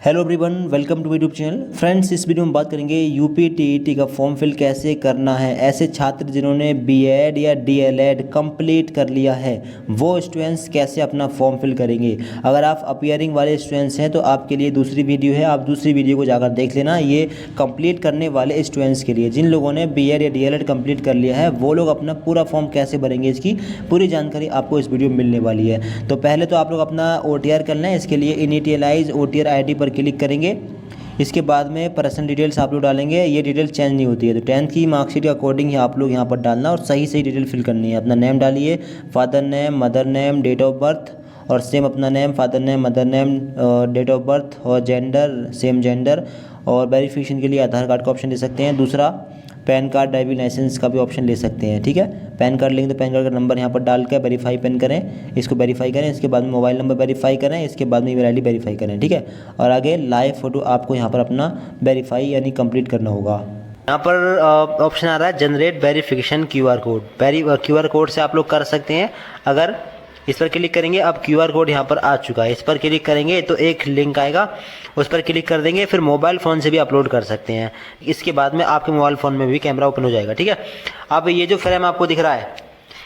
Hello everyone, welcome to YouTube channel. Friends, इस video में बात करेंगे यूपी टीईटी का फॉर्म फिल कैसे करना है। ऐसे छात्र जिन्होंने बीएड या डीएलएड कंप्लीट कर लिया है वो स्टूडेंट्स कैसे अपना फॉर्म फिल करेंगे। अगर आप अपीयरिंग वाले स्टूडेंट्स हैं तो आपके लिए दूसरी वीडियो है, आप दूसरी वीडियो को जाकर देख लेना। ये कंप्लीट करने वाले स्टूडेंट्स के लिए, जिन लोगों ने बीएड या डीएलएड कंप्लीट कर लिया है वो लोग अपना पूरा फॉर्म कैसे भरेंगे, इसकी पूरी जानकारी आपको इस वीडियो में मिलने वाली है। तो पहले तो आप लोग अपना ओटीआर कर लें। इसके लिए इनिशियलाइज ओटीआर आईडी पर क्लिक करेंगे। इसके बाद में पर्सनल डिटेल्स आप लोग डालेंगे। ये डिटेल चेंज नहीं होती है, तो 10th की मार्कशीट के अकॉर्डिंग ही आप लोग यहाँ पर डालना और सही सही डिटेल फिल करनी है। अपना नेम डालिए, father name, mother name, date of birth और सेम अपना name, father name, mother name, date of birth और जेंडर सेम जेंडर। और वेरिफिकेशन के लिए आधार कार्ड का ऑप्शन दे सकते हैं। दूसरा पैन कार्ड, ड्राइविंग लाइसेंस का भी ऑप्शन ले सकते हैं। ठीक है, पैन कार्ड लेंगे तो पैन कार्ड का नंबर यहाँ पर डाल कर वेरीफाई पेन करें, इसको वेरीफाई करें। इसके बाद में मोबाइल नंबर वेरीफाई करें, इसके बाद में ईमेल आईडी वेरीफाई करें। ठीक है, और आगे लाइव फ़ोटो आपको यहाँ पर अपना वेरीफाई यानी कंप्लीट करना होगा। यहाँ पर ऑप्शन आ रहा है generate verification QR code. QR code से आप लोग कर सकते हैं। अगर इस पर क्लिक करेंगे, अब क्यूआर कोड यहाँ पर आ चुका है। इस पर क्लिक करेंगे तो एक लिंक आएगा, उस पर क्लिक कर देंगे। फिर मोबाइल फ़ोन से भी अपलोड कर सकते हैं। इसके बाद में आपके मोबाइल फ़ोन में भी कैमरा ओपन हो जाएगा। ठीक है, अब ये जो फ्रेम आपको दिख रहा है,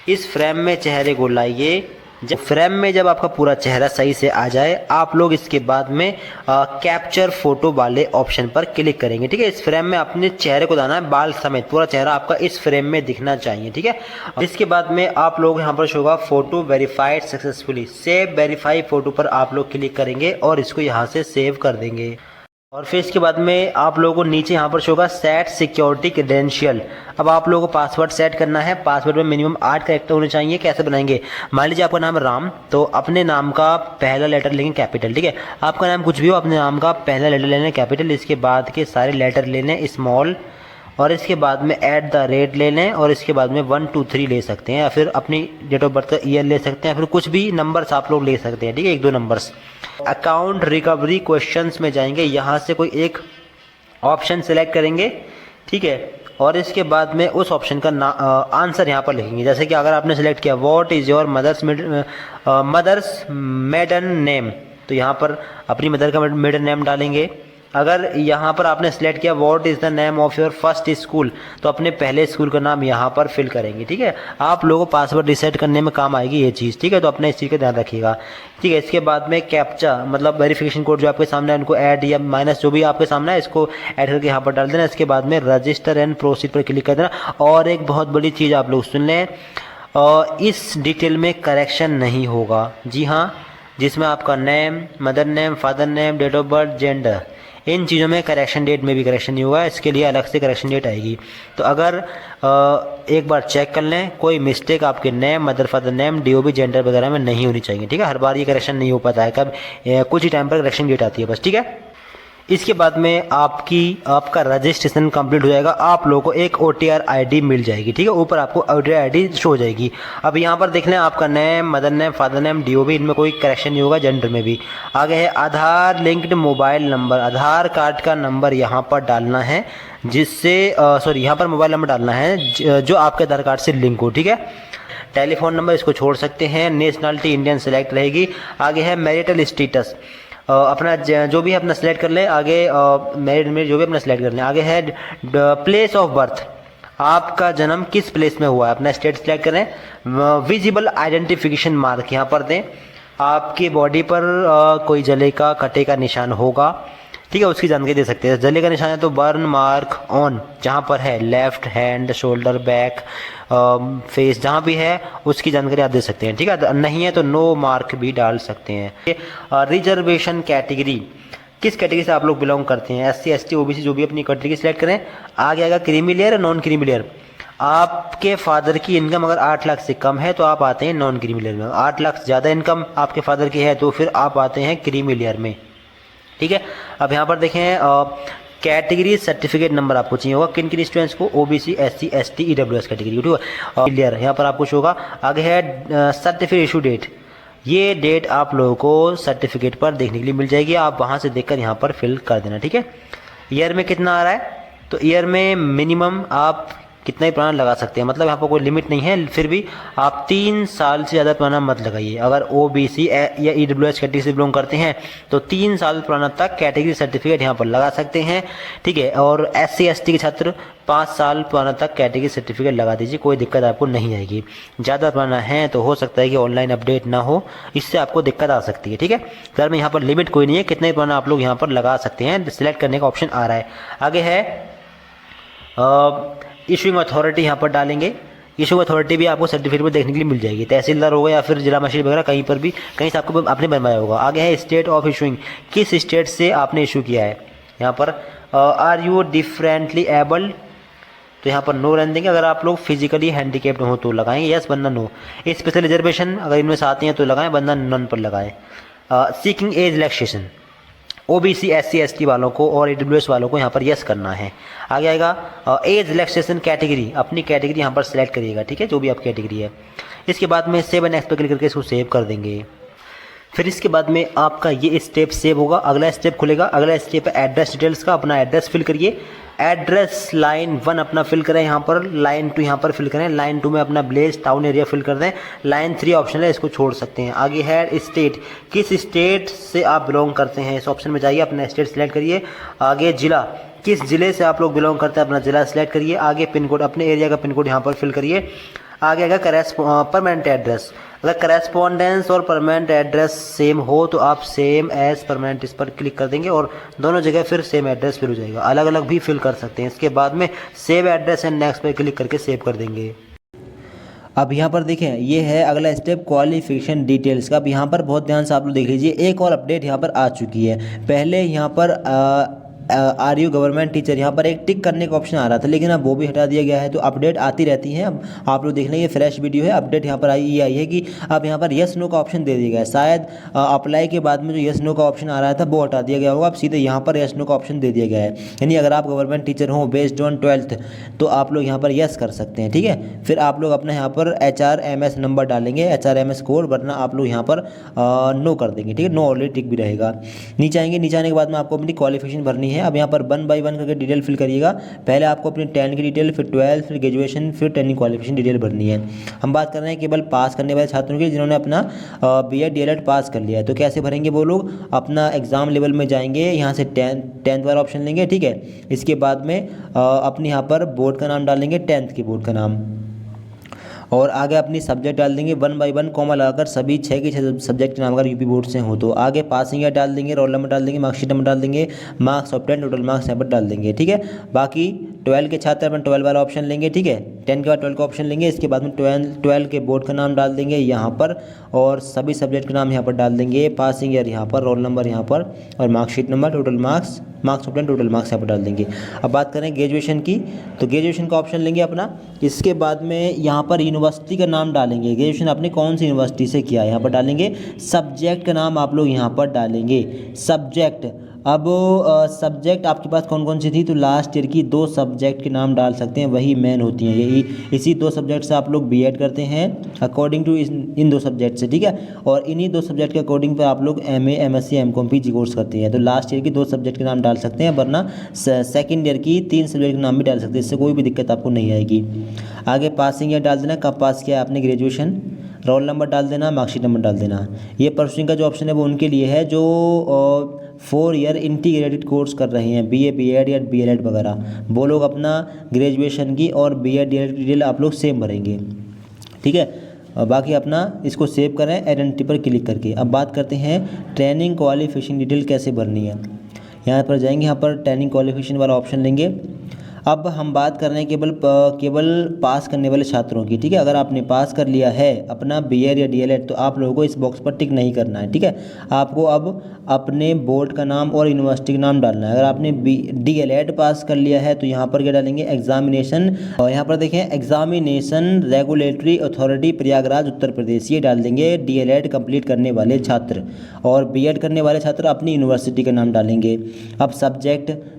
इस फ्रेम में चेहरे को लाइए। जब आपका पूरा चेहरा सही से आ जाए, आप लोग इसके बाद में कैप्चर फोटो वाले ऑप्शन पर क्लिक करेंगे। ठीक है, इस फ्रेम में अपने चेहरे को लाना है, बाल समेत पूरा चेहरा आपका इस फ्रेम में दिखना चाहिए। ठीक है, इसके बाद में आप लोग यहाँ पर होगा photo verified successfully, save verify photo पर आप लोग क्लिक करेंगे और इसको यहाँ से सेव कर देंगे। और फिर इसके बाद में आप लोगों को नीचे यहाँ पर होगा सेट सिक्योरिटी क्रेडेंशियल। अब आप लोगों को पासवर्ड सेट करना है। पासवर्ड में मिनिमम 8 कैरेक्टर होने चाहिए। कैसे बनाएंगे, मान लीजिए आपका नाम राम, तो अपने नाम का पहला लेटर लेंगे कैपिटल। ठीक है, आपका नाम कुछ भी हो, अपने नाम का पहला लेटर लेना है कैपिटल, इसके बाद के सारे लेटर लेने स्मॉल, और इसके बाद में @ ले लें, और इसके बाद में 1 2 3 ले सकते हैं, या फिर अपनी डेट ऑफ बर्थ का ईयर ले सकते हैं, फिर कुछ भी नंबर्स आप लोग ले सकते हैं। ठीक है, 1 2 नंबर्स। अकाउंट रिकवरी क्वेश्चंस में जाएंगे, यहाँ से कोई एक ऑप्शन सेलेक्ट करेंगे। ठीक है, और इसके बाद में उस ऑप्शन का आंसर यहाँ पर लिखेंगे। जैसे कि अगर आपने सेलेक्ट किया what is your mother's maiden name, तो यहाँ पर अपनी मदर का मेडन नेम डालेंगे। अगर यहाँ पर आपने सेलेक्ट किया what is the name of your first school, तो अपने पहले स्कूल का नाम यहाँ पर फिल करेंगे। ठीक है, आप लोगों को पासवर्ड रिसेट करने में काम आएगी ये चीज़। ठीक है, तो अपने इस चीज़ का ध्यान रखिएगा। ठीक है, इसके बाद में कैप्चा मतलब वेरिफिकेशन कोड जो आपके सामने है उनको ऐड या माइनस जो भी आपके सामने है इसको ऐड करके यहाँ पर डाल देना। इसके बाद में रजिस्टर एंड प्रोसीड पर क्लिक कर देना। और एक बहुत बड़ी चीज़ आप लोग सुन लें, इस डिटेल में करेक्शन नहीं होगा। जी हाँ, जिसमें आपका name, mother name, father name, date of birth, gender, इन चीज़ों में करेक्शन डेट में भी करेक्शन नहीं हुआ, इसके लिए अलग से करेक्शन डेट आएगी। तो अगर एक बार चेक कर लें, कोई मिस्टेक आपके name, mother father name, DOB, gender वगैरह में नहीं होनी चाहिए। ठीक है, हर बार ये करेक्शन नहीं हो पाता है, कब कुछ ही टाइम पर करेक्शन डेट आती है बस। ठीक है, इसके बाद में आपका रजिस्ट्रेशन कंप्लीट हो जाएगा। आप लोगों को एक ओटीआर आईडी मिल जाएगी। ठीक है, ऊपर आपको ओटीआर आईडी शो हो जाएगी। अब यहाँ पर देख लें, आपका name, mother name, father name, DOB, इनमें कोई करेक्शन नहीं होगा, जेंडर में भी। आगे है आधार लिंक्ड मोबाइल नंबर, आधार कार्ड का नंबर यहाँ पर डालना है, जिससे यहाँ पर मोबाइल नंबर डालना है जो आपके आधार कार्ड से लिंक हो। ठीक है, टेलीफोन नंबर इसको छोड़ सकते हैं। नेशनलिटी इंडियन सेलेक्ट रहेगी। आगे है मैरिटल स्टेटस, अपना जो भी है अपना सेलेक्ट कर लें। आगे मैरिड में जो भी अपना सेलेक्ट कर लें। आगे है प्लेस ऑफ बर्थ, आपका जन्म किस प्लेस में हुआ है, अपना स्टेट सेलेक्ट करें। विजिबल आइडेंटिफिकेशन मार्क यहाँ पर दें। आपकी बॉडी पर कोई जले का कटे का निशान होगा। ठीक है, उसकी जानकारी दे सकते हैं। जले का निशान है तो बर्न मार्क ऑन, जहाँ पर है left hand, shoulder, back, face, जहाँ भी है उसकी जानकारी आप दे सकते हैं। ठीक है, नहीं है तो नो मार्क भी डाल सकते हैं। रिजर्वेशन कैटेगरी, किस कैटेगरी से आप लोग बिलोंग करते हैं, SC ST OBC, जो भी अपनी कैटेगरी सेलेक्ट करें। आगे आएगा creamy layer, non creamy layer. आपके फादर की इनकम अगर 8 लाख से कम है तो आप आते हैं नॉन क्रीमी लेयर में। 8 लाख से ज़्यादा इनकम आपके फादर की है तो फिर आप आते हैं क्रीमी लेयर में। ठीक है, अब यहाँ पर देखें कैटेगरी सर्टिफिकेट नंबर आपको चाहिए होगा, किन किन स्टूडेंट्स को, OBC SC ST EWS category. ठीक है, क्लियर, यहाँ पर आपको होगा। आगे है सर्टिफिकेट इशू डेट, ये डेट आप लोगों को सर्टिफिकेट पर देखने के लिए मिल जाएगी। आप वहाँ से देखकर यहाँ पर फिल कर देना। ठीक है, ईयर में कितना आ रहा है, तो ईयर में मिनिमम आप कितना ही पुराना लगा सकते हैं, मतलब यहाँ पर कोई लिमिट नहीं है। फिर भी आप 3 साल से ज़्यादा पुराना मत लगाइए। अगर OBC या EWS कैटेगरी से बिलोंग करते हैं तो 3 साल पुराना तक कैटेगरी सर्टिफिकेट यहाँ पर लगा सकते हैं, ठीक है। और SC ST के छात्र 5 साल पुराना तक कैटेगरी सर्टिफिकेट लगा दीजिए, कोई दिक्कत आपको नहीं आएगी। ज़्यादा पुराना है तो हो सकता है कि ऑनलाइन अपडेट ना हो, इससे आपको दिक्कत आ सकती है, ठीक है। फिर में यहाँ पर लिमिट कोई नहीं है, कितना ही पुराना आप लोग यहाँ पर लगा सकते हैं, सिलेक्ट करने का ऑप्शन आ रहा है। आगे है इशूइंग अथॉरिटी, यहाँ पर डालेंगे। इशू अथॉरिटी भी आपको सर्टिफिकेट में देखने के लिए मिल जाएगी, तहसीलदार होगा या फिर जिला मजिस्ट्रेट वगैरह कहीं पर भी, कहीं से आपको आपने बनवाया होगा। आगे है स्टेट ऑफ इशूइंग, किस स्टेट से आपने इशू किया है। यहाँ पर आर यू डिफरेंटली एबल्ड, तो यहाँ पर नो रहने देंगे। अगर आप लोग फिजिकली हैंडीकेप्ड हो तो लगाएंगे यस, वरना नो। स्पेशल रिजर्वेशन अगर इनमें से आते हैं तो लगाएं, वरना नन पर लगाएं। Seeking age relaxation, OBC SC ST वालों को और EWS वालों को यहाँ पर यस करना है। आगे आएगा एज रिलैक्सेशन कैटेगरी, अपनी कैटेगरी यहाँ पर सेलेक्ट करिएगा, ठीक है, जो भी आप कैटेगरी है। इसके बाद में सेव एंड नेक्स्ट पर क्लिक करके इसको सेव कर देंगे। फिर इसके बाद में आपका ये स्टेप सेव होगा, अगला स्टेप खुलेगा। अगला स्टेप है एड्रेस डिटेल्स का, अपना एड्रेस फिल करिए। एड्रेस लाइन 1 अपना फिल करें यहाँ पर, लाइन 2 यहाँ पर फिल करें, लाइन 2 में अपना विलेज टाउन एरिया फिल कर दें। लाइन 3 ऑप्शन है, इसको छोड़ सकते हैं। आगे है स्टेट, किस स्टेट से आप बिलोंग करते हैं, इस ऑप्शन में जाइए, अपना स्टेट सेलेक्ट करिए। आगे जिला, किस जिले से आप लोग बिलोंग करते हैं, अपना जिला सेलेक्ट करिए। आगे पिन कोड, अपने एरिया का पिन कोड यहाँ पर फिल करिए। आगे आएगा परमानेंट एड्रेस, अगर करेस्पॉन्डेंस और परमानेंट एड्रेस सेम हो तो आप सेम एज परमानेंट इस पर क्लिक कर देंगे और दोनों जगह फिर सेम एड्रेस फिल हो जाएगा। अलग अलग भी फिल कर सकते हैं। इसके बाद में सेव एड्रेस एंड नेक्स्ट पर क्लिक करके सेव कर देंगे। अब यहाँ पर देखें, ये है अगला स्टेप क्वालिफिकेशन डिटेल्स का। अब यहाँ पर बहुत ध्यान से आप लोग देख लीजिए, एक और अपडेट यहाँ पर आ चुकी है। पहले यहाँ पर आर यू गवर्नमेंट टीचर, यहाँ पर एक टिक करने का ऑप्शन आ रहा था, लेकिन अब वो भी हटा दिया गया है। तो अपडेट आती रहती हैं, अब आप लोग देख लें, ये फ्रेश वीडियो है। अपडेट यहाँ पर आई है कि अब यहाँ पर यस नो का ऑप्शन दे दिया गया है। शायद अप्लाई के बाद में जो यस नो का ऑप्शन आ रहा था वो हटा दिया गया होगा, अब सीधे यहाँ पर यस नो का ऑप्शन दे दिया गया है। यानी अगर आप गवर्नमेंट टीचर हो बेस्ड ऑन 12th तो आप लोग यहाँ पर यस कर सकते हैं, ठीक है। फिर आप लोग अपना यहाँ पर HRMS नंबर डालेंगे, HRMS कोड, वरना आप लोग यहाँ पर नो कर देंगे, ठीक है। नो ऑलरेडी टिक भी रहेगा। नीचे आएंगे, नीचे आने के बाद में आपको अपनी क्वालिफिकेशन भरनी है। अब यहाँ पर 1 by 1 करके डिटेल फिल करिएगा। पहले आपको अपनी 10 की डिटेल, फिर 12, फिर ग्रेजुएशन, फिर 10 क्वालिफिकेशन डिटेल भरनी है। हम बात कर रहे हैं केवल पास करने वाले छात्रों की, जिन्होंने अपना BEd DLEd पास कर लिया है। तो कैसे भरेंगे वो लोग, अपना एग्ज़ाम लेवल में जाएंगे, यहाँ से 10th वाला ऑप्शन लेंगे, ठीक है। इसके बाद में अपने यहाँ पर बोर्ड का नाम डालेंगे, 10th के बोर्ड का नाम, और आगे अपनी सब्जेक्ट डाल देंगे 1 by 1 कॉमा लगाकर सभी 6 के 6 सब्जेक्ट के नाम अगर यूपी बोर्ड से हो तो। आगे पासिंग ईयर डाल देंगे, रोल नंबर डाल देंगे, मार्कशीट नंबर डाल देंगे, मार्क्स ऑफ 10 टोटल मार्क्स यहाँ पर डाल देंगे, ठीक है। बाकी 12 के छात्र अपन 12 वाला ऑप्शन लेंगे, ठीक है। 10 के बाद 12 का ऑप्शन लेंगे। इसके बाद में 12 के बोर्ड का नाम डाल देंगे यहाँ पर, और सभी सब्जेक्ट का नाम यहाँ पर डाल देंगे, पासिंग ईयर यहाँ पर, रोल नंबर यहाँ पर, और marksheet number, total marks, marks of 10 total marks यहाँ पर डाल देंगे। अब बात करें ग्रेजुएशन की, तो ग्रेजुएशन का ऑप्शन लेंगे अपना। इसके बाद में यहाँ पर यूनिवर्सिटी का नाम डालेंगे, ग्रेजुएशन आपने कौन सी यूनिवर्सिटी से किया है यहाँ पर डालेंगे। सब्जेक्ट का नाम आप लोग यहाँ पर डालेंगे, सब्जेक्ट। अब सब्जेक्ट आपके पास कौन कौन सी थी, तो लास्ट ईयर की 2 सब्जेक्ट के नाम डाल सकते हैं, वही मेन होती हैं। यही इसी 2 सब्जेक्ट से आप लोग BEd करते हैं अकॉर्डिंग टू इन 2 सब्जेक्ट से, ठीक है। और इन्हीं 2 सब्जेक्ट के अकॉर्डिंग पर आप लोग MA MSc MCOM PG course करते हैं। तो लास्ट ईयर की 2 सब्जेक्ट के नाम डाल सकते हैं, वरना सेकेंड ईयर की 3 सब्जेक्ट के नाम भी डाल सकते हैं, इससे कोई भी दिक्कत आपको नहीं आएगी। आगे पासिंग ईयर डाल देना, कब पास किया आपने ग्रेजुएशन, रोल नंबर डाल देना, मार्कशीट नंबर डाल देना। ये परसुइंग का जो ऑप्शन है वो उनके लिए है जो 4 ईयर इंटीग्रेटेड कोर्स कर रहे हैं, BA BEd या DLEd वगैरह, वो लोग अपना ग्रेजुएशन की और BEd DLEd की डिटेल आप लोग सेम भरेंगे, ठीक है। बाकी अपना इसको सेव करें आइडेंटिटी पर क्लिक करके। अब बात करते हैं ट्रेनिंग क्वालिफिकेशन डिटेल कैसे भरनी है। यहाँ पर जाएंगे, यहाँ पर ट्रेनिंग क्वालिफिकेशन वाला ऑप्शन लेंगे। अब हम बात कर रहे हैं केवल पास करने वाले छात्रों की, ठीक है। अगर आपने पास कर लिया है अपना BEd या DLEd तो आप लोगों को इस बॉक्स पर टिक नहीं करना है, ठीक है। आपको अब अपने बोर्ड का नाम और यूनिवर्सिटी का नाम डालना है। अगर आपने DLEd पास कर लिया है तो यहाँ पर क्या डालेंगे, एग्जामिनेशन, और यहाँ पर देखें examination regulatory authority Prayagraj Uttar Pradesh, ये डाल देंगे DLEd कंप्लीट करने वाले छात्र, और BEd करने वाले छात्र अपनी यूनिवर्सिटी का नाम डालेंगे। अब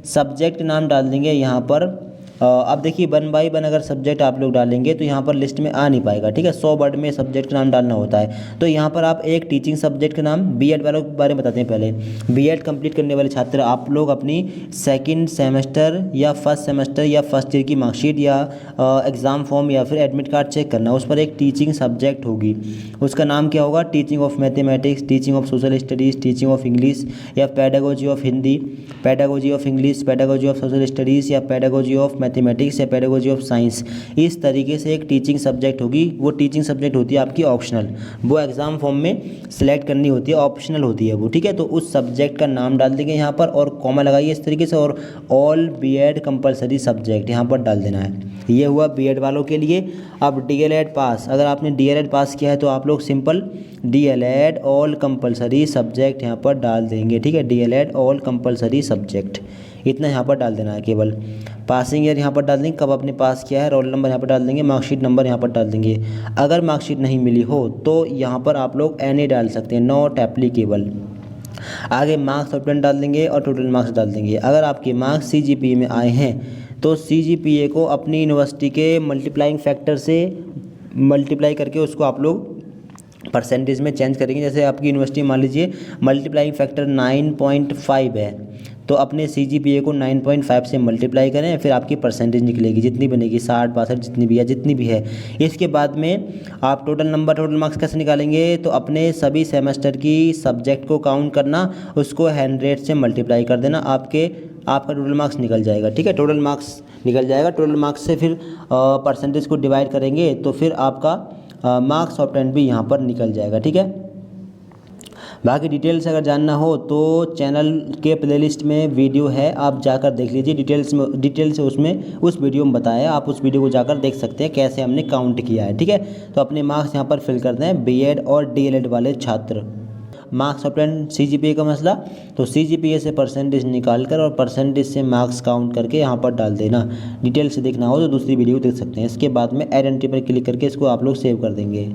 सब्जेक्ट नाम डाल देंगे यहाँ पर अब देखिए 1 बाई 1 अगर सब्जेक्ट आप लोग डालेंगे तो यहाँ पर लिस्ट में आ नहीं पाएगा, ठीक है। 100 वर्ड में सब्जेक्ट का नाम डालना होता है। तो यहाँ पर आप एक टीचिंग सब्जेक्ट का नाम, बीएड वालों के बारे में बताते हैं पहले। बीएड कंप्लीट करने वाले छात्र आप लोग अपनी सेकंड सेमेस्टर या फर्स्ट सेमेस्टर या फर्स्ट ईयर की मार्कशीट या एग्ज़ाम फॉर्म या फिर एडमिट कार्ड चेक करना। उस पर एक टीचिंग सब्जेक्ट होगी, उसका नाम क्या होगा, teaching of mathematics, teaching of social studies, teaching of English या pedagogy of Hindi, pedagogy of English, pedagogy of social studies या पेडागोजी ऑफ मैथमेटिक्स या पेडागोजी ऑफ साइंस। इस तरीके से एक टीचिंग सब्जेक्ट होगी। वो टीचिंग सब्जेक्ट होती है आपकी ऑप्शनल, वो एग्ज़ाम फॉर्म में सिलेक्ट करनी होती है, ऑप्शनल होती है वो, ठीक है। तो उस सब्जेक्ट का नाम डाल देंगे यहाँ पर और कॉमा लगाइए इस तरीके से, और ऑल बीएड कंपलसरी सब्जेक्ट यहाँ पर डाल देना है। ये हुआ बीएड वालों के लिए। अब डीएलएड पास, अगर आपने डीएलएड पास किया है तो आप लोग simple DElEd all compulsory subject यहाँ पर डाल देंगे, ठीक है। डीएलएड ऑल कंपलसरी सब्जेक्ट इतना यहाँ पर डाल देना है केवल। पासिंग ईयर यहाँ पर डाल देंगे, कब आपने पास किया है, रोल नंबर यहाँ पर डाल देंगे, मार्कशीट नंबर यहाँ पर डाल देंगे। अगर मार्कशीट नहीं मिली हो तो यहाँ पर आप लोग NA डाल सकते हैं, नॉट एप्लीकेबल। आगे मार्क्स ऑफ 10 डाल देंगे और टोटल मार्क्स डाल देंगे। अगर आपके मार्क्स CGPA में आए हैं तो CGPA को अपनी यूनिवर्सिटी के मल्टीप्लाइंग फैक्टर से मल्टीप्लाई करके उसको आप लोग परसेंटेज में चेंज करेंगे। जैसे आपकी यूनिवर्सिटी मान लीजिए मल्टीप्लाइंग फैक्टर 9.5 है, तो अपने CGPA को 9.5 से मल्टीप्लाई करें, फिर आपकी परसेंटेज निकलेगी जितनी बनेगी, 60 62 जितनी भी है, जितनी भी है। इसके बाद में आप टोटल नंबर, टोटल मार्क्स कैसे निकालेंगे, तो अपने सभी सेमेस्टर की सब्जेक्ट को काउंट करना, उसको 100 से मल्टीप्लाई कर देना, आपका टोटल मार्क्स निकल जाएगा, ठीक है। टोटल मार्क्स निकल जाएगा, टोटल मार्क्स से फिर परसेंटेज को डिवाइड करेंगे तो फिर आपका मार्क्स ऑफ 10 भी यहाँ पर निकल जाएगा, ठीक है। बाकी डिटेल्स अगर जानना हो तो चैनल के प्लेलिस्ट में वीडियो है, आप जाकर देख लीजिए। डिटेल से उसमें उस वीडियो में बताया, आप उस वीडियो को जाकर देख सकते हैं कैसे हमने काउंट किया है, ठीक है। तो अपने मार्क्स यहाँ पर फिल करते हैं बीएड और डीएलएड वाले छात्र। मार्क्स ऑफ 10 CGPA का मसला, तो CGPA से परसेंटेज निकाल कर और परसेंटेज से मार्क्स काउंट करके यहाँ पर डाल देना। डिटेल से देखना हो तो दूसरी वीडियो देख सकते हैं। इसके बाद में आइडेंटिटी पर क्लिक करके इसको आप लोग सेव कर देंगे।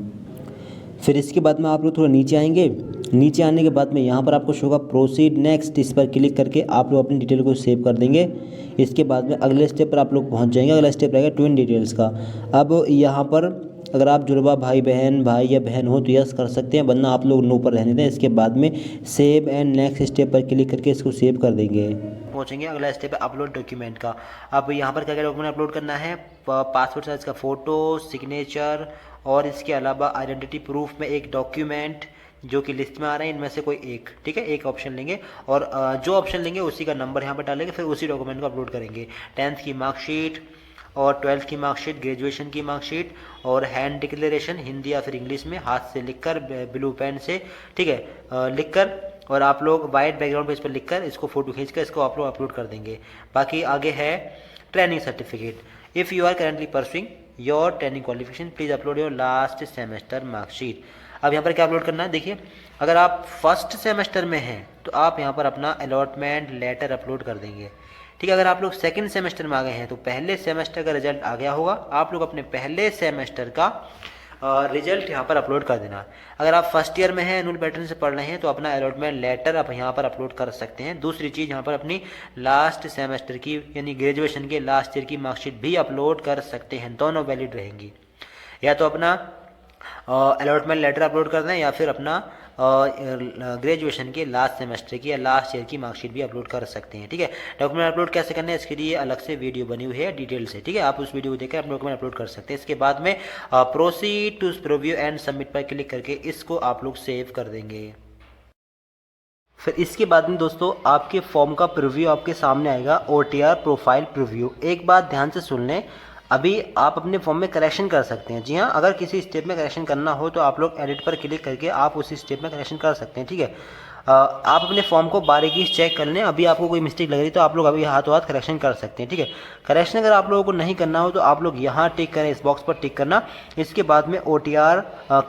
फिर इसके बाद में आप लोग थोड़ा नीचे आएंगे। नीचे आने के बाद में यहाँ पर आपको शो होगा प्रोसीड नेक्स्ट, इस पर क्लिक करके आप लोग अपनी डिटेल को सेव कर देंगे। इसके बाद में अगले स्टेप पर आप लोग पहुँच जाएंगे। अगला स्टेप रहेगा ट्विन डिटेल्स का। अब यहाँ पर अगर आप जुड़वा भाई या बहन हो तो यस कर सकते हैं, वरना आप लोग नो पर रहने दें। इसके बाद में सेव एंड नेक्स्ट स्टेप पर क्लिक करके इसको सेव कर देंगे। पहुँचेंगे अगला स्टेप है अपलोड डॉक्यूमेंट का। अब यहाँ पर क्या क्या डॉक्यूमेंट अपलोड करना है, पासपोर्ट साइज का फ़ोटो, सिग्नेचर और इसके अलावा आइडेंटिटी प्रूफ में एक डॉक्यूमेंट जो कि लिस्ट में आ रहे हैं, इनमें से कोई एक, ठीक है। एक ऑप्शन लेंगे और जो ऑप्शन लेंगे उसी का नंबर यहाँ पर डालेंगे, फिर उसी डॉक्यूमेंट को अपलोड करेंगे। 10th की मार्कशीट और 12th की मार्कशीट, ग्रेजुएशन की मार्कशीट और हैंड डिक्लेरेशन हिंदी या फिर इंग्लिश में हाथ से लिखकर ब्लू पेन से, ठीक है, लिखकर, और आप लोग वाइट बैकग्राउंड पेज पर लिखकर इसको फोटो खींचकर इसको आप लोग अपलोड कर देंगे। बाकी आगे है training certificate. If you are currently pursuing your training qualification please upload your last semester marksheet. अब यहाँ पर क्या अपलोड करना है, देखिए अगर आप फर्स्ट सेमेस्टर में हैं तो आप यहाँ पर अपना अलॉटमेंट लेटर अपलोड कर देंगे, ठीक है। अगर आप लोग सेकंड सेमेस्टर में आ गए हैं तो पहले सेमेस्टर का रिजल्ट आ गया होगा, आप लोग अपने पहले सेमेस्टर का रिजल्ट यहाँ पर अपलोड कर देना। अगर आप फर्स्ट ईयर में हैं, एनुअल पैटर्न से पढ़ रहे हैं तो अपना अलॉटमेंट लेटर आप यहाँ पर अपलोड कर सकते हैं। दूसरी चीज़ यहाँ पर अपनी लास्ट सेमेस्टर की यानी ग्रेजुएशन के लास्ट ईयर की मार्कशीट भी अपलोड कर सकते हैं, दोनों वैलिड रहेंगी। या तो अपना अलॉटमेंट लेटर अपलोड कर दें या फिर अपना ग्रेजुएशन के लास्ट सेमेस्टर की या लास्ट ईयर की मार्कशीट भी अपलोड कर सकते हैं, ठीक है। डॉक्यूमेंट अपलोड कैसे करना है इसके लिए अलग से वीडियो बनी हुई है डिटेल से, ठीक है। आप उस वीडियो को देखकर अपने डॉक्यूमेंट अपलोड कर सकते हैं। इसके बाद में proceed to preview and submit पर क्लिक करके इसको आप लोग सेव कर देंगे। फिर इसके बाद में दोस्तों आपके फॉर्म का प्रीव्यू आपके सामने आएगा, OTR प्रोफाइल प्रीव्यू। एक बात ध्यान से सुन लें, अभी आप अपने फॉर्म में करेक्शन कर सकते हैं। जी हाँ, अगर किसी स्टेप में करेक्शन करना हो तो आप लोग एडिट पर क्लिक करके आप उसी स्टेप में करेक्शन कर सकते हैं, ठीक है। आप अपने फॉर्म को बारीकी से चेक कर लें, अभी आपको कोई मिस्टेक लग रही तो आप लोग अभी हाथों हाथ करेक्शन कर सकते हैं, ठीक है। करेक्शन अगर आप लोगों को नहीं करना हो तो आप लोग यहाँ टिक करें, इस बॉक्स पर टिक करना। इसके बाद में OTR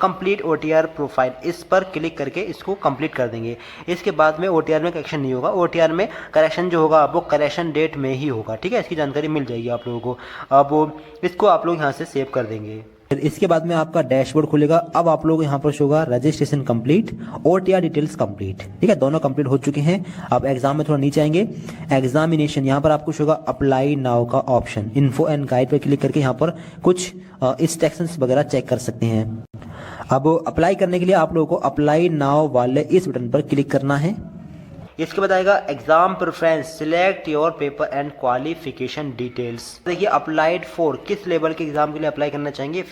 कंप्लीट OTR प्रोफाइल, इस पर क्लिक करके इसको कंप्लीट कर देंगे। इसके बाद में OTR में करेक्शन नहीं होगा, OTR में करेक्शन जो होगा वो करेक्शन डेट में ही होगा, ठीक है। इसकी जानकारी मिल जाएगी आप लोगों को। अब इसको आप लोग यहाँ से सेव कर देंगे। फिर इसके बाद में आपका डैशबोर्ड खुलेगा। अब आप लोग यहाँ पर शो होगा registration complete, OTR details complete. ठीक है, दोनों कंप्लीट हो चुके हैं। अब एग्जाम में थोड़ा नीचे आएंगे, एग्जामिनेशन, यहाँ पर आपको शो होगा अप्लाई नाउ का ऑप्शन। इन्फो एंड गाइड पर क्लिक करके यहाँ पर कुछ इंस्ट्रक्शंस वगैरह चेक कर सकते हैं। अब अप्लाई करने के लिए आप लोगों को अप्लाई नाउ वाले इस बटन पर क्लिक करना है। इसके बाद आएगा exam preference, select your paper and qualification details. देखिए अप्लाइड फॉर, किस लेवल के एग्जाम के लिए अप्लाई करना चाहेंगे।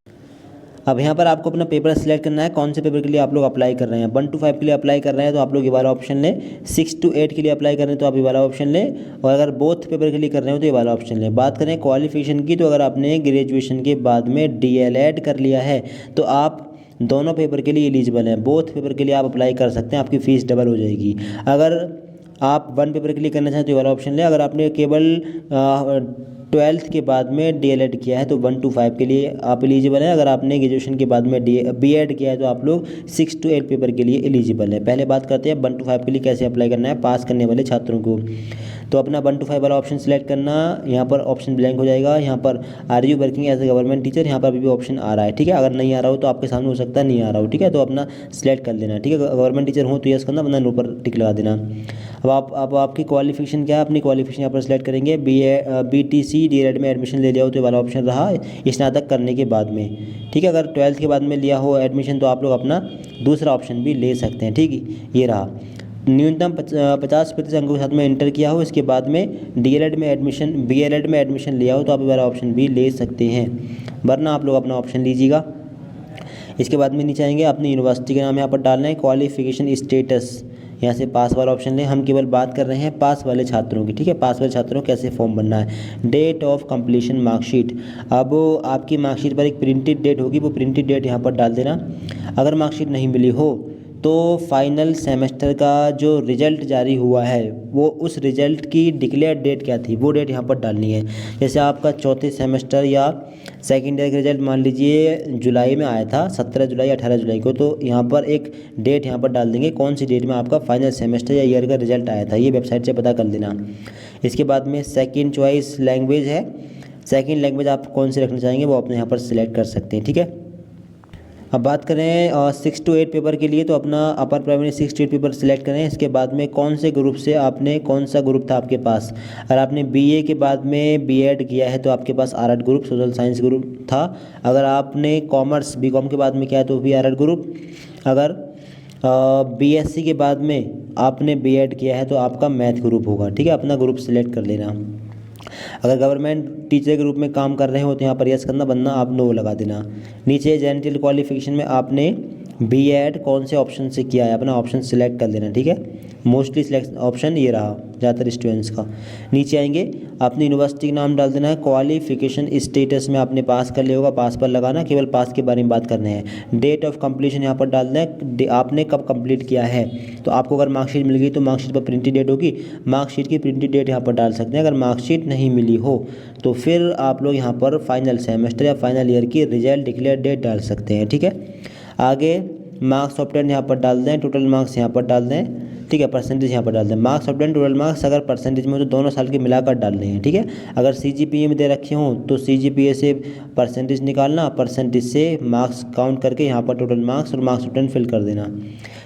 अब यहाँ पर आपको अपना पेपर सिलेक्ट करना है, कौन से पेपर के लिए आप लोग अप्लाई कर रहे हैं। 1 to 5 के लिए अप्लाई कर रहे हैं तो आप लोग ये वाला ऑप्शन लें। 6 to 8 के लिए अप्लाई कर रहे हैं तो आप ये वाला ऑप्शन लें। और अगर बोथ पेपर के लिए कर रहे हो तो ये वाला ऑप्शन लें। बात करें क्वालिफिकेशन की, तो अगर आपने ग्रेजुएशन के बाद में DLED कर लिया है तो आप दोनों पेपर के लिए एलिजिबल हैं। बोथ पेपर के लिए आप अप्लाई कर सकते हैं, आपकी फ़ीस डबल हो जाएगी। अगर आप 1 पेपर के लिए करना चाहें तो ये वाला ऑप्शन लें। अगर आपने केवल 12th के बाद में DLED किया है तो 1 to 5 के लिए आप एलिजिबल हैं। अगर आपने ग्रेजुएशन के बाद में BEd किया है तो आप लोग 6 to 8 पेपर के लिए एलिजिबल है। पहले बात करते हैं 1 to 5 के लिए कैसे अप्लाई करना है पास करने वाले छात्रों को। तो अपना 1 to 5 वाला ऑप्शन सिलेक्ट करना, यहाँ पर ऑप्शन ब्लैंक हो जाएगा। यहाँ पर are you working as a government teacher, यहाँ पर अभी भी ऑप्शन आ रहा है। ठीक है, अगर नहीं आ रहा हो तो आपके सामने हो सकता है नहीं आ रहा हो। ठीक है, तो अपना सिलेक्ट कर लेना। ठीक है, गवर्नमेंट टीचर हो तो यस करना, वरना नो पर टिक लगा देना। अब आपकी क्वालिफिकेशन क्या है, अपनी क्वालिफिकेशन यहाँ पर सिलेक्ट करेंगे। BTC DLED में एडमिशन ले लिया हो तो ये वाला ऑप्शन रहा, स्नातक करने के बाद में। ठीक है, अगर 12th के बाद में लिया हो एडमिशन तो आप लोग अपना दूसरा ऑप्शन भी ले सकते हैं। ठीक है, ये रहा। न्यूनतम 50% अंकों के साथ में इंटर किया हो, इसके बाद में BLED में एडमिशन लिया हो तो आप ये वाला ऑप्शन भी ले सकते हैं, वरना आप लोग अपना ऑप्शन लीजिएगा। इसके बाद में नीचे आएंगे, अपनी यूनिवर्सिटी के नाम यहाँ पर डालना है। क्वालिफिकेशन स्टेटस, यहाँ से पास वाला ऑप्शन लें। हम केवल बात कर रहे हैं पास वाले छात्रों की। ठीक है, पास वाले छात्रों को कैसे फॉर्म भरना है। डेट ऑफ कंप्लीशन मार्कशीट, अब आपकी मार्कशीट पर एक प्रिंटेड डेट होगी, वो प्रिंटेड डेट यहाँ पर डाल देना। अगर मार्कशीट नहीं मिली हो तो फाइनल सेमेस्टर का जो रिज़ल्ट जारी हुआ है वो उस रिज़ल्ट की डिक्लेयर डेट क्या थी वो डेट यहाँ पर डालनी है। जैसे आपका चौथे सेमेस्टर या सेकेंड ईयर का रिज़ल्ट मान लीजिए जुलाई में आया था, 17 जुलाई 18 जुलाई को, तो यहाँ पर एक डेट यहाँ पर डाल देंगे कौन सी डेट में आपका फाइनल सेमेस्टर या ईयर का रिज़ल्ट आया था, ये वेबसाइट से पता कर लेना। इसके बाद में सेकेंड चॉइस लैंग्वेज है, सेकेंड लैंग्वेज आप कौन सी रखना चाहेंगे वो अपने यहाँ पर सिलेक्ट कर सकते हैं। ठीक है, अब बात करें 6 to 8 पेपर के लिए, तो अपना upper primary 6 to 8 paper select करें। इसके बाद में कौन से ग्रुप से आपने, कौन सा ग्रुप था आपके पास। अगर आपने BA के बाद में BEd किया है तो आपके पास REd group, social science group था। अगर आपने कॉमर्स BCom के बाद में किया है तो भी REd ग्रुप। अगर BSc के बाद में आपने BEd किया है तो आपका मैथ ग्रुप होगा। ठीक है, अपना ग्रुप सिलेक्ट कर लेना। अगर गवर्नमेंट टीचर के रूप में काम कर रहे हो तो यहाँ पर यस करना, वरना आप नो लगा देना। नीचे जेनरल क्वालिफिकेशन में आपने BEd कौन से ऑप्शन से किया है अपना ऑप्शन सिलेक्ट कर लेना। ठीक है, मोस्टली सिलेक्ट ऑप्शन ये रहा ज़्यादातर स्टूडेंट्स का। नीचे आएंगे, अपनी यूनिवर्सिटी का नाम डाल देना है। क्वालिफिकेशन स्टेटस में आपने पास कर लिया होगा, पास पर लगाना, केवल पास के बारे में बात करने हैं। डेट ऑफ कंप्लीशन यहाँ पर डालना है, आपने कब कंप्लीट किया है। तो आपको अगर मार्कशीट मिल गई तो मार्कशीट पर प्रिंटेड डेट होगी, मार्कशीट की प्रिंटेड डेट यहाँ पर डाल सकते हैं। अगर मार्कशीट नहीं मिली हो तो फिर आप लोग यहाँ पर फाइनल सेमेस्टर या फाइनल ईयर की रिजल्ट डिक्लेयर डेट डाल सकते हैं। ठीक है, आगे मार्क्स ऑब्टेन यहाँ पर डाल दें, टोटल मार्क्स यहाँ पर डाल दें। ठीक है, परसेंटेज यहाँ पर डाल दें। मार्क्स ऑब्टेन टोटल मार्क्स अगर परसेंटेज में तो दोनों साल के मिलाकर डालने हैं। ठीक है, अगर CGPA में दे रखे हों तो CGPA से परसेंटेज निकालना, परसेंटेज से मार्क्स काउंट करके यहाँ पर टोटल मार्क्स और मार्क्स ऑब्टेन फिल कर देना।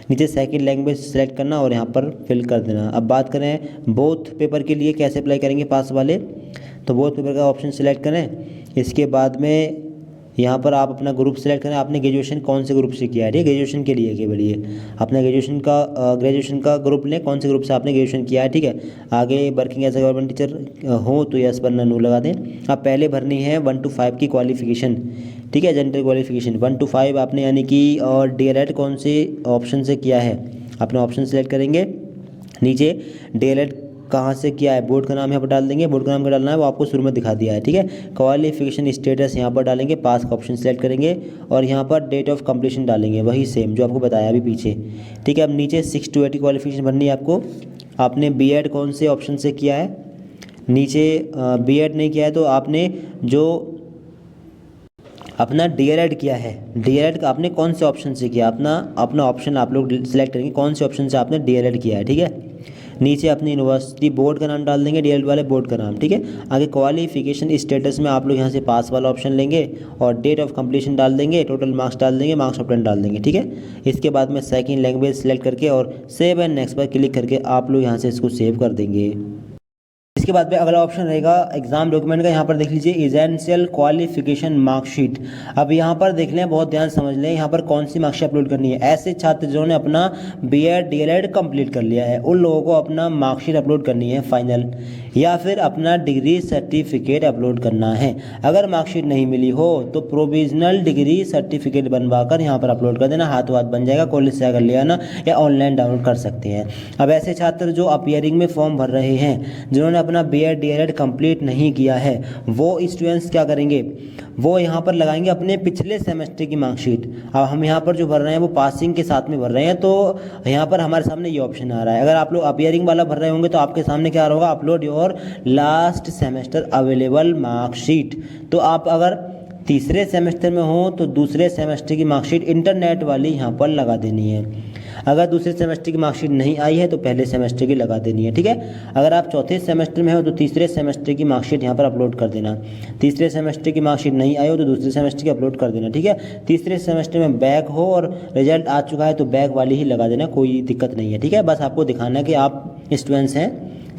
नीचे सेकंड लैंग्वेज सेलेक्ट करना और यहाँ पर फिल कर देना। अब बात करें बोथ पेपर के लिए कैसे अप्लाई करेंगे पास वाले, तो बोथ पेपर का ऑप्शन सिलेक्ट करें। इसके बाद में यहाँ पर आप अपना ग्रुप सेलेक्ट करें, आपने ग्रेजुएशन कौन से ग्रुप से किया है। ग्रेजुएशन के लिए केवल ये अपना ग्रेजुएशन का ग्रुप लें, कौन से ग्रुप से आपने ग्रेजुएशन किया है। ठीक है, आगे working as a government teacher हो तो यस वरना नो लगा दें। आप पहले भरनी है 1 to 5 की क्वालिफिकेशन। ठीक है, जनरल क्वालिफिकेशन 1 to 5 आपने यानी कि और DLED कौन से ऑप्शन से किया है अपना ऑप्शन सेलेक्ट करेंगे। नीचे DLED कहाँ से किया है, बोर्ड का नाम यहाँ पर डाल देंगे। बोर्ड का नाम क्या डालना है वो आपको शुरू में दिखा दिया है। ठीक है, क्वालिफिकेशन स्टेटस यहाँ पर डालेंगे, पास का ऑप्शन सेलेक्ट करेंगे और यहाँ पर डेट ऑफ कंप्लीशन डालेंगे, वही सेम जो आपको बताया अभी पीछे। ठीक है, अब नीचे 6 to 8 क्वालिफिकेशन भरनी है आपको। आपने BEd कौन से ऑप्शन से किया है, नीचे BEd नहीं किया है तो आपने जो अपना DLED किया है, DLED का आपने कौन से ऑप्शन से किया, अपना ऑप्शन आप लोग सिलेक्ट करेंगे कौन से ऑप्शन से आपने DLED किया है। ठीक है, नीचे अपनी यूनिवर्सिटी बोर्ड का नाम डाल देंगे, डीएलएड वाले बोर्ड का नाम, ठीक है। आगे क्वालिफिकेशन स्टेटस में आप लोग यहाँ से पास वाला ऑप्शन लेंगे और डेट ऑफ कंप्लीशन डाल देंगे, टोटल मार्क्स डाल देंगे, मार्क्स ऑफ 10 डाल देंगे, ठीक है। इसके बाद में सेकंड लैंग्वेज सेलेक्ट करके और सेव एंड नेक्स्ट पर क्लिक करके आप लोग यहाँ से इसको सेव कर देंगे। इसके बाद में अगला ऑप्शन रहेगा एग्जाम डॉक्यूमेंट का। यहाँ पर देख लीजिए एसेंशियल क्वालिफिकेशन मार्कशीट। अब यहाँ पर देख लें, बहुत ध्यान समझ लें, यहाँ पर कौन सी मार्कशीट अपलोड करनी है। ऐसे छात्र जिन्होंने अपना बीएड डीएलएड कंप्लीट कर लिया है उन लोगों को अपना मार्कशीट अपलोड करनी है फाइनल, या फिर अपना डिग्री सर्टिफिकेट अपलोड करना है। अगर मार्कशीट नहीं मिली हो तो प्रोविजनल डिग्री सर्टिफिकेट बनवा कर यहाँ पर अपलोड कर देना, हाथों हाथ बन जाएगा, कॉलेज से अगर ले आना या ऑनलाइन डाउनलोड कर सकते हैं। अब ऐसे छात्र जो अपीयरिंग में फॉर्म भर रहे हैं, जिन्होंने अपना बीएड डीएलएड कंप्लीट नहीं किया है, वो स्टूडेंट्स क्या करेंगे, वो यहाँ पर लगाएंगे अपने पिछले सेमेस्टर की मार्कशीट। अब हम यहाँ पर जो भर रहे हैं वो पासिंग के साथ में भर रहे हैं, तो यहाँ पर हमारे सामने ये ऑप्शन आ रहा है। अगर आप लोग अपीयरिंग वाला भर रहे होंगे तो आपके सामने क्या होगा, upload your last semester available marksheet. तो आप अगर तीसरे सेमेस्टर में हो तो दूसरे सेमेस्टर की मार्कशीट इंटरनेट वाली यहाँ पर लगा देनी है। अगर दूसरे सेमेस्टर की मार्कशीट नहीं आई है तो पहले सेमेस्टर की लगा देनी है, ठीक है। अगर आप चौथे सेमेस्टर में हो तो तीसरे सेमेस्टर की मार्कशीट यहाँ पर अपलोड कर देना। तीसरे सेमेस्टर की मार्कशीट नहीं आई हो तो दूसरे सेमेस्टर की अपलोड कर देना, ठीक है। तीसरे सेमेस्टर में बैक हो और रिजल्ट आ चुका है तो बैक वाली ही लगा देना, कोई दिक्कत नहीं है, ठीक है। बस आपको दिखाना है कि आप स्टूडेंट्स हैं,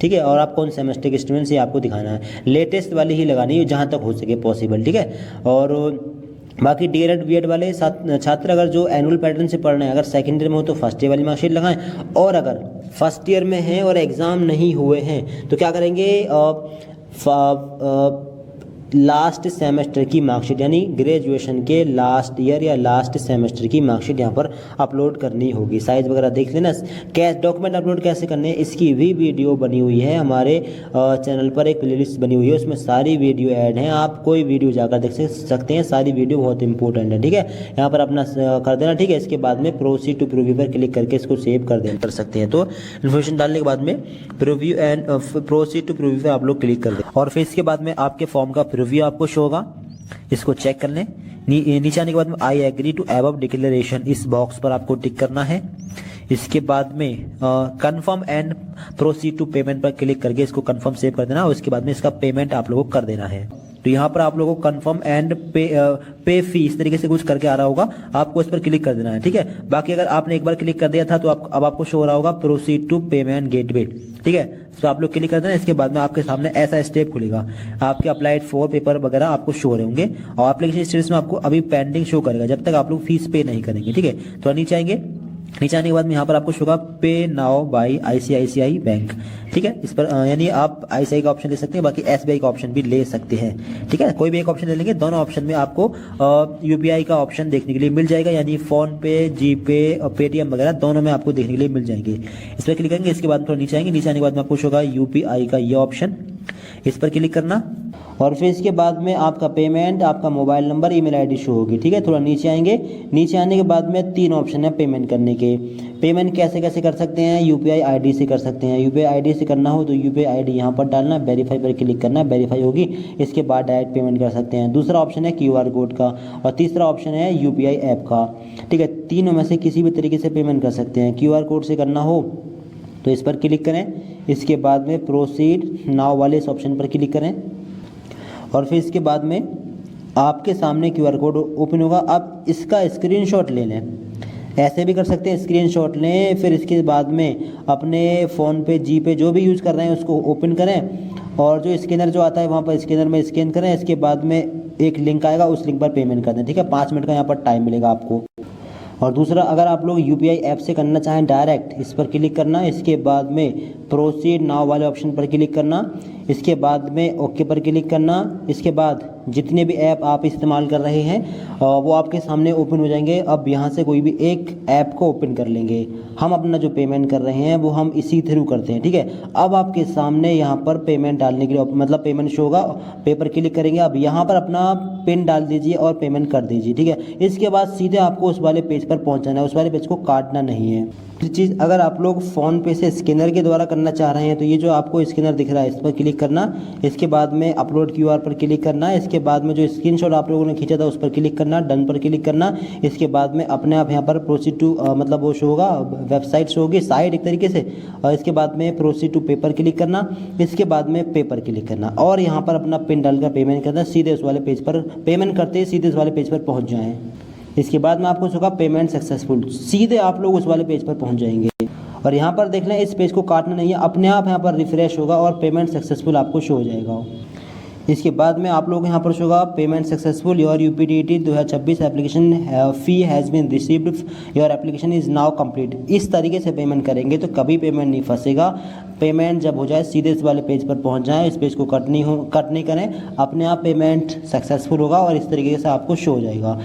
ठीक है, और आप कौन सेमेस्टर के स्टूडेंट्स ये आपको दिखाना है। लेटेस्ट वाली ही लगानी है जहाँ तक हो सके पॉसिबल, ठीक है। और बाकी डीएलएड बीएड वाले छात्र अगर जो एनुअल पैटर्न से पढ़ रहे हैं, अगर सेकेंड ईयर में हो तो फर्स्ट ईयर वाली मार्कशीट लगाएं, और अगर फर्स्ट ईयर में हैं और एग्ज़ाम नहीं हुए हैं तो क्या करेंगे, लास्ट सेमेस्टर की मार्कशीट यानी ग्रेजुएशन के लास्ट ईयर या लास्ट सेमेस्टर की मार्कशीट यहाँ पर अपलोड करनी होगी। साइज़ वगैरह देख लेना। कैश डॉक्यूमेंट अपलोड कैसे करने हैं इसकी भी वीडियो बनी हुई है हमारे चैनल पर, एक प्लेलिस्ट बनी हुई है, उसमें सारी वीडियो ऐड हैं, आप कोई वीडियो जाकर देख सकते हैं, सारी वीडियो बहुत इंपॉर्टेंट है, ठीक है। यहाँ पर अपना कर देना, ठीक है। इसके बाद में प्रोसीड टू प्रीव्यू पर क्लिक करके इसको सेव कर सकते हैं। तो इन्फॉर्मेशन डालने के बाद में preview and proceed to preview पर आप लोग क्लिक कर दें और फिर इसके बाद में आपके फॉर्म का प्रीव्यू आपको शो होगा, इसको चेक कर लें। नीचे आने के बाद में I agree to above declaration, इस बॉक्स पर आपको टिक करना है। इसके बाद में confirm and proceed to payment पर क्लिक करके इसको कंफर्म सेव कर देना और इसके बाद में इसका पेमेंट आप लोगों को कर देना है। तो यहाँ पर आप लोगों को कंफर्म एंड पे फी इस तरीके से कुछ करके आ रहा होगा, आपको इस पर क्लिक कर देना है, ठीक है। बाकी अगर आपने एक बार क्लिक कर दिया था तो अब आपको शो हो रहा होगा प्रोसीड टू पेमेंट गेटवे, ठीक है। तो आप लोग क्लिक कर देना। इसके बाद में आपके सामने ऐसा स्टेप खुलेगा, आपके अप्लाइड फॉर पेपर वगैरह आपको शो हो रहे होंगे और एप्लीकेशन स्टेटस में आपको अभी पेंडिंग शो करेगा जब तक आप लोग फीस पे नहीं करेंगे, ठीक है। तो नीचे आएंगे, नीचे आने के बाद में यहाँ पर आपको शो होगा पे नाउ बाय आईसीआईसीआई बैंक, ठीक है। इस पर यानी आप आईसीआई का ऑप्शन ले सकते हैं, बाकी एसबीआई का ऑप्शन भी ले सकते हैं, ठीक है। कोई भी एक ऑप्शन ले लेंगे, दोनों ऑप्शन में आपको यूपीआई का ऑप्शन देखने के लिए मिल जाएगा, यानी फोन पे, जीपे और पेटीएम वगैरह दोनों में आपको देखने के लिए मिल जाएंगे। इस पर क्लिक करेंगे, इसके बाद थोड़ा नीचे आएंगे, नीचे आने के बाद में आपको शो होगा यूपीआई का ये ऑप्शन, इस पर क्लिक करना और फिर इसके बाद में आपका पेमेंट, आपका mobile number, email ID show होगी, ठीक है। थोड़ा नीचे आएंगे, नीचे आने के बाद में 3 ऑप्शन है पेमेंट करने के। पेमेंट कैसे कैसे कर सकते हैं, यूपीआई आईडी से कर सकते हैं। यूपीआई आईडी से करना हो तो यूपीआई आईडी यहाँ पर डालना, वेरीफाई पर क्लिक करना, वेरीफाई होगी, इसके बाद डायरेक्ट पेमेंट कर सकते हैं। दूसरा ऑप्शन है क्यूआर कोड का और तीसरा ऑप्शन है यूपीआई ऐप का, ठीक है। तीनों में से किसी भी तरीके से पेमेंट कर सकते हैं। क्यूआर कोड से करना हो तो इस पर क्लिक करें, इसके बाद में प्रोसीड नाउ वाले इस ऑप्शन पर क्लिक करें और फिर इसके बाद में आपके सामने क्यूआर कोड ओपन होगा। अब इसका स्क्रीनशॉट ले लें, ऐसे भी कर सकते हैं, स्क्रीनशॉट लें, फिर इसके बाद में अपने फ़ोन पे, जी पे जो भी यूज़ कर रहे हैं उसको ओपन करें और जो स्कैनर जो आता है वहाँ पर स्कैनर में स्कैन करें। इसके बाद में एक लिंक आएगा, उस लिंक पर पेमेंट कर दें, ठीक है। 5 मिनट का यहाँ पर टाइम मिलेगा आपको। और दूसरा, अगर आप लोग यूपीआई ऐप से करना चाहें डायरेक्ट, इस पर क्लिक करना, इसके बाद में प्रोसीड नाउ वाले ऑप्शन पर क्लिक करना, इसके बाद में ओके पर क्लिक करना। इसके बाद जितने भी ऐप आप इस्तेमाल कर रहे हैं वो आपके सामने ओपन हो जाएंगे। अब यहाँ से कोई भी एक ऐप को ओपन कर लेंगे। हम अपना जो पेमेंट कर रहे हैं वो हम इसी थ्रू करते हैं, ठीक है। अब आपके सामने यहाँ पर पेमेंट डालने के लिए मतलब पेमेंट शो होगा, पे पर क्लिक करेंगे। अब यहाँ पर अपना पिन डाल दीजिए और पेमेंट कर दीजिए, ठीक है। इसके बाद सीधे आपको उस वाले पेज पर पहुँचाना है, उस वाले पेज को काटना नहीं है। चीज़, अगर आप लोग फ़ोन पे से स्कैनर के द्वारा करना चाह रहे हैं तो ये जो आपको स्कैनर दिख रहा है इस पर क्लिक क्लिक करना। इसके बाद में अपलोड क्यूआर पर क्लिक करना। इसके बाद में जो स्क्रीनशॉट आप लोगों ने खींचा था उस पर क्लिक करना, डन पर क्लिक करना। इसके बाद में अपने आप यहाँ पर प्रोसीड टू मतलब वो शो होगा, वेबसाइट शो होगी, साइट एक तरीके से। और इसके बाद में प्रोसीड टू पे पर क्लिक करना। इसके बाद में पे पर क्लिक करना और यहाँ पर अपना पिन डालकर पेमेंट करना। सीधे उस वाले पेज पर पेमेंट करते ही सीधे उस वाले पेज पर पहुँच जाएँ। इसके बाद में आपको होगा पेमेंट सक्सेसफुल, सीधे आप लोग उस वाले पेज पर पहुँच जाएंगे। और यहाँ पर देख लें, इस पेज को काटना नहीं है, अपने आप यहाँ पर रिफ्रेश होगा और पेमेंट सक्सेसफुल आपको शो हो जाएगा। इसके बाद में आप लोग यहाँ पर शो होगा payment successful, your UPTET 2026 application fee has been received, your application is now complete. इस तरीके से पेमेंट करेंगे तो कभी पेमेंट नहीं फंसेगा। पेमेंट जब हो जाए सीधे इस वाले पेज पर पहुँच जाएँ, इस पेज को कट नहीं करें, अपने आप पेमेंट सक्सेसफुल होगा और इस तरीके से आपको शो हो जाएगा।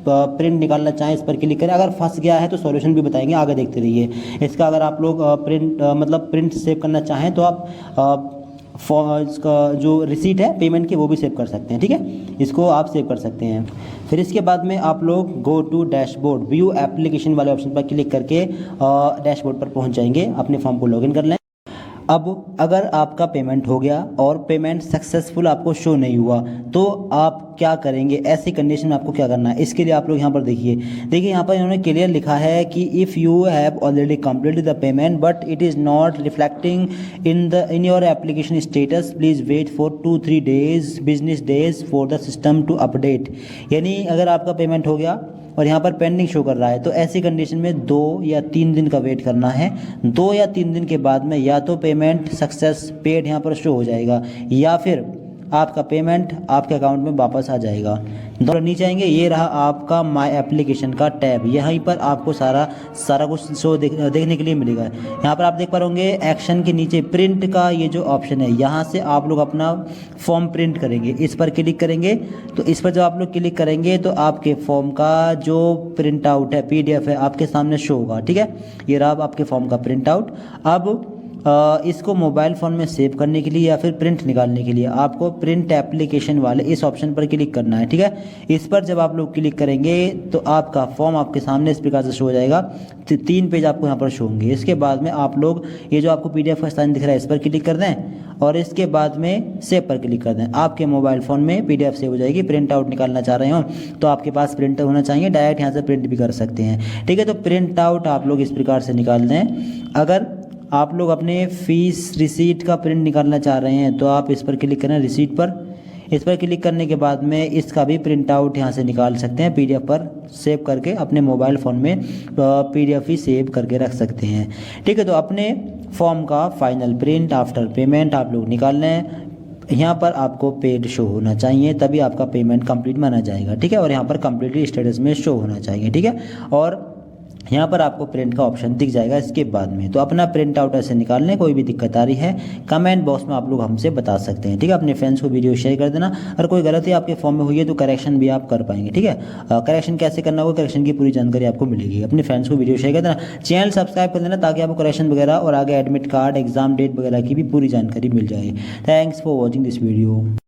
प्रिंट निकालना चाहें इस पर क्लिक करें। अगर फंस गया है तो सॉल्यूशन भी बताएंगे, आगे देखते रहिए। इसका अगर आप लोग प्रिंट सेव करना चाहें तो आप इसका जो रिसीट है पेमेंट की वो भी सेव कर सकते हैं, ठीक है, इसको आप सेव कर सकते हैं। फिर इसके बाद में आप लोग go to dashboard, view application वाले ऑप्शन पर क्लिक करके डैशबोर्ड पर पहुंच जाएंगे। अपने फॉर्म को लॉगिन कर लें। अब अगर आपका पेमेंट हो गया और पेमेंट सक्सेसफुल आपको शो नहीं हुआ तो आप क्या करेंगे, ऐसी कंडीशन में आपको क्या करना है, इसके लिए आप लोग यहाँ पर देखिए यहाँ पर इन्होंने क्लियर लिखा है कि if you have already completed the payment but it is not reflecting in your application status, please wait for 2-3 days business days for the system to update. यानी अगर आपका पेमेंट हो गया और यहाँ पर पेंडिंग शो कर रहा है तो ऐसी कंडीशन में 2 या 3 दिन का वेट करना है। 2 या 3 दिन के बाद में या तो पेमेंट सक्सेस पेड यहाँ पर शो हो जाएगा या फिर आपका पेमेंट आपके अकाउंट में वापस आ जाएगा। दोनों नीचे आएंगे, ये रहा आपका माय एप्लीकेशन का टैब, यहीं पर आपको सारा कुछ शो देखने के लिए मिलेगा। यहाँ पर आप देख पा होंगे एक्शन के नीचे प्रिंट का ये जो ऑप्शन है, यहाँ से आप लोग अपना फॉर्म प्रिंट करेंगे। इस पर क्लिक करेंगे तो इस पर जब आप लोग क्लिक करेंगे तो आपके फॉर्म का जो प्रिंट आउट है, PDF है, आपके सामने शो होगा, ठीक है। ये रहा आपके फॉर्म का प्रिंट आउट। अब इसको मोबाइल फ़ोन में सेव करने के लिए या फिर प्रिंट निकालने के लिए आपको प्रिंट एप्लीकेशन वाले इस ऑप्शन पर क्लिक करना है, ठीक है। इस पर जब आप लोग क्लिक करेंगे तो आपका फॉर्म आपके सामने इस प्रकार से शो हो जाएगा। 3 पेज आपको यहाँ पर शो होंगे। इसके बाद में आप लोग ये जो आपको PDF का साइन दिख रहा है इस पर क्लिक कर दें और इसके बाद में सेव पर क्लिक कर दें। आपके मोबाइल फ़ोन में PDF सेव हो जाएगी। प्रिंट आउट निकालना चाह रहे हो तो आपके पास प्रिंटर होना चाहिए, डायरेक्ट यहाँ से प्रिंट भी कर सकते हैं, ठीक है। तो प्रिंट आउट आप लोग इस प्रकार से निकाल दें। अगर आप लोग अपने फीस रिसीट का प्रिंट निकालना चाह रहे हैं तो आप इस पर क्लिक करें, रिसीट पर। इस पर क्लिक करने के बाद में इसका भी प्रिंट आउट यहाँ से निकाल सकते हैं, PDF पर सेव करके अपने मोबाइल फ़ोन में PDF ही सेव करके रख सकते हैं, ठीक है। तो अपने फॉर्म का फाइनल प्रिंट आफ्टर पेमेंट आप लोग निकाल लें। यहाँ पर आपको पेड शो होना चाहिए, तभी आपका पेमेंट कंप्लीट माना जाएगा, ठीक है। और यहाँ पर कंप्लीटली स्टेटस में शो होना चाहिए, ठीक है। और यहाँ पर आपको प्रिंट का ऑप्शन दिख जाएगा इसके बाद में। तो अपना प्रिंट आउट ऐसे निकालने, कोई भी दिक्कत आ रही है कमेंट बॉक्स में आप लोग हमसे बता सकते हैं, ठीक है। अपने फ्रेंड्स को वीडियो शेयर कर देना। अगर कोई गलती आपके फॉर्म में हुई है तो करेक्शन भी आप कर पाएंगे, ठीक है। करेक्शन कैसे करना होगा, करेक्शन की पूरी जानकारी आपको मिलेगी। अपने फ्रेंड्स को वीडियो शेयर कर देना, चैनल सब्सक्राइब कर देना ताकि आपको करेक्शन वगैरह और आगे एडमिट कार्ड, एग्जाम डेट वगैरह की भी पूरी जानकारी मिल जाए। Thanks for watching this video.